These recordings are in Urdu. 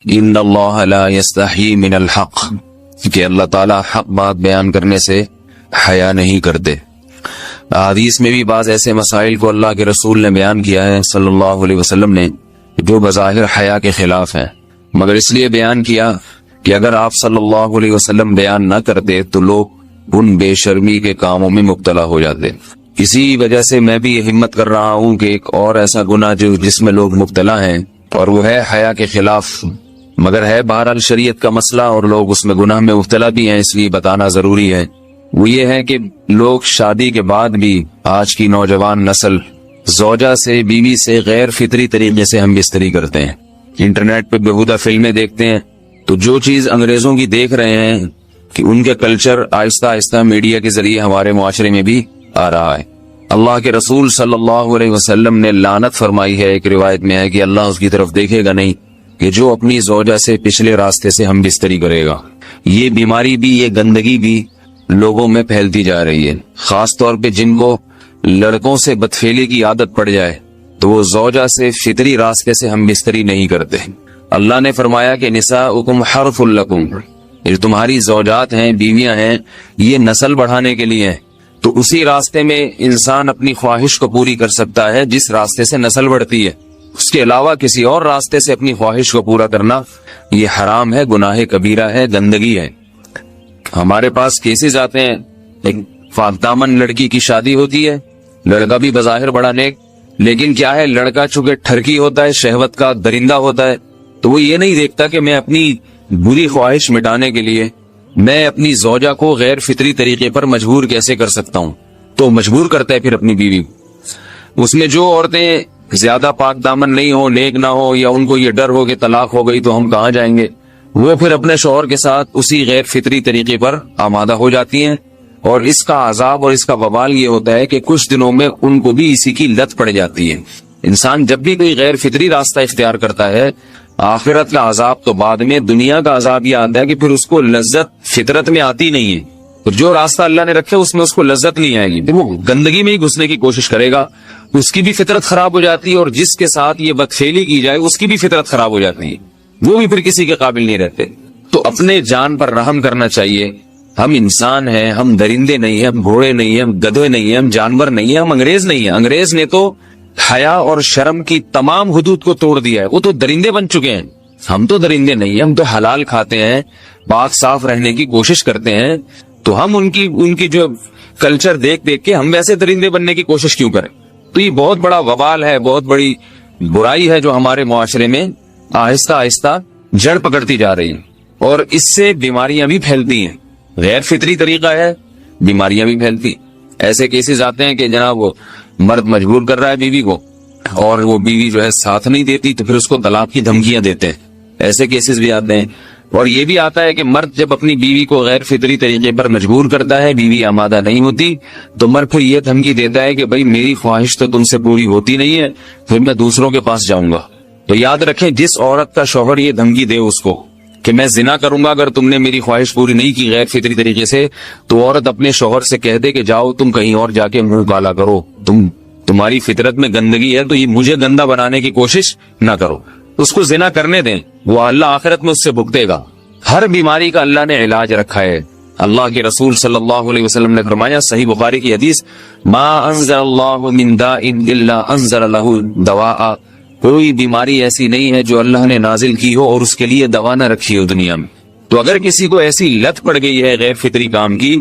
ان اللہ لا یستحی من الحق، کہ اللہ تعالیٰ حق بات بیان کرنے سے حیا نہیں کرتے۔ حدیث میں بھی بعض ایسے مسائل کو اللہ کے رسول نے بیان کیا ہے صلی اللہ علیہ وسلم نے جو بظاہر حیا کے خلاف ہیں، مگر اس لیے بیان کیا کہ اگر آپ صلی اللہ علیہ وسلم بیان نہ کرتے تو لوگ ان بے شرمی کے کاموں میں مبتلا ہو جاتے۔ اسی وجہ سے میں بھی یہ ہمت کر رہا ہوں کہ ایک اور ایسا گناہ جس میں لوگ مبتلا ہیں اور وہ ہے حیا کے خلاف، مگر ہے بہرحال شریعت کا مسئلہ اور لوگ اس میں گناہ میں مبتلا بھی ہیں، اس لیے بتانا ضروری ہے۔ وہ یہ ہے کہ لوگ شادی کے بعد بھی آج کی نوجوان نسل زوجہ سے، بیوی سے غیر فطری طریقے سے ہم بستری کرتے ہیں۔ انٹرنیٹ پہ بےہودہ فلمیں دیکھتے ہیں، تو جو چیز انگریزوں کی دیکھ رہے ہیں کہ ان کے کلچر آہستہ آہستہ میڈیا کے ذریعے ہمارے معاشرے میں بھی آ رہا ہے۔ اللہ کے رسول صلی اللہ علیہ وسلم نے لعنت فرمائی ہے، ایک روایت میں ہے کہ اللہ اس کی طرف دیکھے گا نہیں کہ جو اپنی زوجہ سے پچھلے راستے سے ہم بستری کرے گا۔ یہ بیماری بھی، یہ گندگی بھی لوگوں میں پھیلتی جا رہی ہے، خاص طور پہ جن کو لڑکوں سے بدفعلی کی عادت پڑ جائے تو وہ زوجہ سے فطری راستے سے ہم بستری نہیں کرتے۔ اللہ نے فرمایا کہ نساؤکم حرث لکم، یہ تمہاری زوجات ہیں، بیویاں ہیں، یہ نسل بڑھانے کے لیے ہیں، تو اسی راستے میں انسان اپنی خواہش کو پوری کر سکتا ہے جس راستے سے نسل بڑھتی ہے۔ اس کے علاوہ کسی اور راستے سے اپنی خواہش کو پورا کرنا یہ حرام ہے، گناہ کبیرہ ہے، گندگی ہے۔ ہمارے پاس کیسز آتے ہیں، ایک پاک دامن لڑکی کی شادی ہوتی ہے، لڑکا بھی بظاہر بڑا نیک، لیکن کیا ہے، لڑکا چونکہ ٹھرکی ہوتا ہے، شہوت کا درندہ ہوتا ہے، تو وہ یہ نہیں دیکھتا کہ میں اپنی بری خواہش مٹانے کے لیے میں اپنی زوجہ کو غیر فطری طریقے پر مجبور کیسے کر سکتا ہوں، تو مجبور کرتا ہے پھر اپنی بیوی کو۔ اس میں جو عورتیں زیادہ پاک دامن نہیں ہو، نیک نہ ہو، یا ان کو یہ ڈر ہو کہ طلاق ہو گئی تو ہم کہاں جائیں گے، وہ پھر اپنے شوہر کے ساتھ اسی غیر فطری طریقے پر آمادہ ہو جاتی ہیں، اور اس کا عذاب اور اس کا وبال یہ ہوتا ہے کہ کچھ دنوں میں ان کو بھی اسی کی لت پڑ جاتی ہے۔ انسان جب بھی کوئی غیر فطری راستہ اختیار کرتا ہے، آخرت کا عذاب تو بعد میں، دنیا کا عذاب یہ آتا ہے کہ پھر اس کو لذت فطرت میں آتی نہیں ہے، تو جو راستہ اللہ نے رکھے اس میں اس کو لذت نہیں آئے گی، پھر وہ گندگی میں ہی گھسنے کی کوشش کرے گا، اس کی بھی فطرت خراب ہو جاتی ہے، اور جس کے ساتھ یہ بدفعلی کی جائے اس کی بھی فطرت خراب ہو جاتی ہے، وہ بھی پھر کسی کے قابل نہیں رہتے۔ تو اپنے جان پر رحم کرنا چاہیے۔ ہم انسان ہیں، ہم درندے نہیں ہیں، ہم گھوڑے نہیں ہیں، ہم گدھے نہیں ہیں، ہم جانور نہیں ہیں، ہم انگریز نہیں ہیں۔ انگریز نے تو حیا اور شرم کی تمام حدود کو توڑ دیا ہے، وہ تو درندے بن چکے ہیں۔ ہم تو درندے نہیں ہیں، ہم تو حلال کھاتے ہیں، پاک صاف رہنے کی کوشش کرتے ہیں، تو ہم ان کی جو کلچر دیکھ کے ہم ویسے درندے بننے کی کوشش کیوں کریں؟ تو یہ بہت بڑا وبال ہے، بہت بڑی برائی ہے جو ہمارے معاشرے میں آہستہ آہستہ جڑ پکڑتی جا رہی ہے، اور اس سے بیماریاں بھی پھیلتی ہیں۔ غیر فطری طریقہ ہے، بیماریاں بھی پھیلتی۔ ایسے کیسز آتے ہیں کہ جناب وہ مرد مجبور کر رہا ہے بیوی کو، اور وہ بیوی جو ہے ساتھ نہیں دیتی تو پھر اس کو طلاق کی دھمکیاں دیتے ہیں، ایسے کیسز بھی آتے ہیں۔ اور یہ بھی آتا ہے کہ مرد جب اپنی بیوی کو غیر فطری طریقے پر مجبور کرتا ہے، بیوی آمادہ نہیں ہوتی، تو مرد پھر یہ دھمکی دیتا ہے کہ بھائی میری خواہش تو تم سے پوری ہوتی نہیں ہے، پھر میں دوسروں کے پاس جاؤں گا۔ تو یاد رکھیں، جس عورت کا شوہر یہ دھمکی دے اس کو کہ میں زنا کروں گا اگر تم نے میری خواہش پوری نہیں کی غیر فطری طریقے سے، تو عورت اپنے شوہر سے کہہ دے کہ جاؤ تم کہیں اور جا کے منہ کالا کرو، تمہاری فطرت میں گندگی ہے تو یہ مجھے گندا بنانے کی کوشش نہ کرو، اس کو زنا کرنے دیں، وہ اللہ آخرت میں اس سے بھگتے گا۔ ہر بیماری کا اللہ نے علاج رکھا ہے۔ اللہ کے رسول صلی اللہ علیہ وسلم نے فرمایا، صحیح بخاری کی حدیث، ما انزل اللہ من داء الا انزل له دواء، کوئی بیماری ایسی نہیں ہے جو اللہ نے نازل کی ہو اور اس کے لیے دوا نہ رکھی ہو دنیا میں۔ تو اگر کسی کو ایسی لت پڑ گئی ہے غیر فطری کام کی،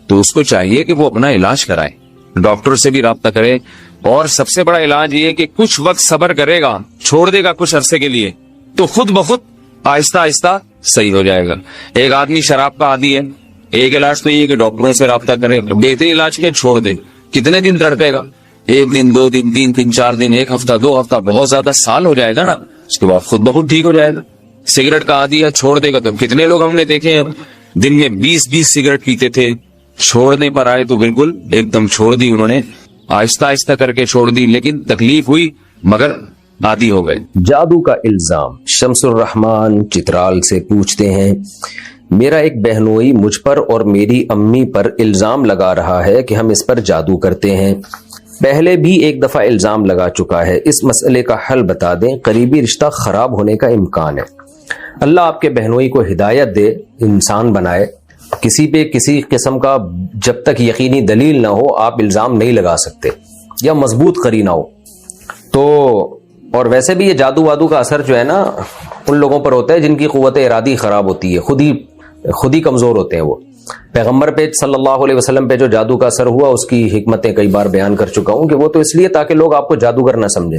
تو اس کو چاہیے کہ وہ اپنا علاج کرائے، ڈاکٹر سے بھی رابطہ کرے، اور سب سے بڑا علاج یہ کہ کچھ وقت صبر کرے گا، چھوڑ دے گا کچھ عرصے کے لیے، تو خود بخود آہستہ آہستہ صحیح ہو جائے گا۔ ایک آدمی شراب کا عادی ہے، ایک علاج تو یہ کہ ڈاکٹروں سے رابطہ کرے، بہترین علاج کے چھوڑ دے، کتنے دن تڑپے گا؟ ایک دن، 2 دن، 3 دن، 4 دن، 1 ہفتہ، 2 ہفتہ، بہت زیادہ سال ہو جائے گا نا، اس کے بعد خود بخود ٹھیک ہو جائے گا۔ سگریٹ کا عادی ہے، چھوڑ دے گا، تو کتنے لوگ ہم نے دیکھے ہیں دن میں 20 سگریٹ پیتے تھے، چھوڑنے پر آئے تو بالکل ایک دم چھوڑ دی انہوں نے، آہستہ آہستہ کر کے چھوڑ دی، لیکن تکلیف ہوئی مگر عادی ہو گئے۔ جادو کا الزام۔ شمس الرحمان چترال سے پوچھتے ہیں، میرا ایک بہنوئی مجھ پر اور میری امی پر الزام لگا رہا ہے کہ ہم اس پر جادو کرتے ہیں، پہلے بھی ایک دفعہ الزام لگا چکا ہے، اس مسئلے کا حل بتا دیں، قریبی رشتہ خراب ہونے کا امکان ہے۔ اللہ آپ کے بہنوئی کو ہدایت دے، انسان بنائے. کسی پہ کسی قسم کا جب تک یقینی دلیل نہ ہو آپ الزام نہیں لگا سکتے یا مضبوط قرینہ ہو تو. اور ویسے بھی یہ جادو وادو کا اثر جو ہے نا ان لوگوں پر ہوتا ہے جن کی قوت ارادی خراب ہوتی ہے، خود ہی کمزور ہوتے ہیں وہ. پیغمبر پہ صلی اللہ علیہ وسلم پہ جو جادو کا اثر ہوا اس کی حکمتیں کئی بار بیان کر چکا ہوں کہ وہ تو اس لیے تاکہ لوگ آپ کو جادوگر نہ سمجھیں.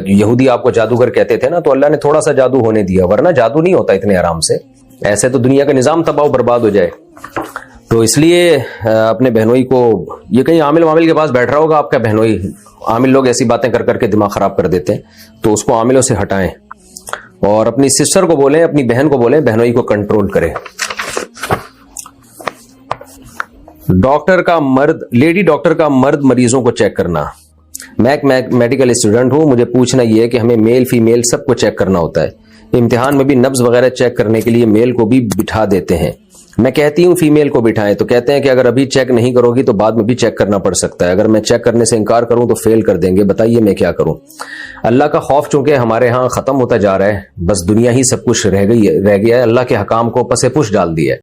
یہودی آپ کو جادوگر کہتے تھے نا، تو اللہ نے تھوڑا سا جادو ہونے دیا، ورنہ جادو نہیں ہوتا اتنے آرام سے، ایسے تو دنیا کا نظام تباہ و برباد ہو جائے. تو اس لیے اپنے بہنوئی کو، یہ کہیں عامل وامل کے پاس بیٹھ رہا ہوگا آپ کا بہنوئی، عامل لوگ ایسی باتیں کر کر کے دماغ خراب کر دیتے ہیں، تو اس کو عاملوں سے ہٹائیں اور اپنی سسٹر کو بولیں، اپنی بہن کو بولیں بہنوئی کو کنٹرول کرے. لیڈی ڈاکٹر کا مرد مریضوں کو چیک کرنا. میں ایک میڈیکل اسٹوڈنٹ ہوں، مجھے پوچھنا یہ ہے کہ ہمیں میل فیمیل سب کو چیک کرنا ہوتا ہے. امتحان میں بھی نبض وغیرہ چیک کرنے کے لیے میل کو بھی بٹھا دیتے ہیں. میں کہتی ہوں فیمیل کو بٹھائیں تو کہتے ہیں کہ اگر ابھی چیک نہیں کرو گی تو بعد میں بھی چیک کرنا پڑ سکتا ہے، اگر میں چیک کرنے سے انکار کروں تو فیل کر دیں گے، بتائیے میں کیا کروں. اللہ کا خوف چونکہ ہمارے ہاں ختم ہوتا جا رہا ہے، بس دنیا ہی سب کچھ رہ گیا ہے، اللہ کے حکام کو پس پش ڈال دیا ہے.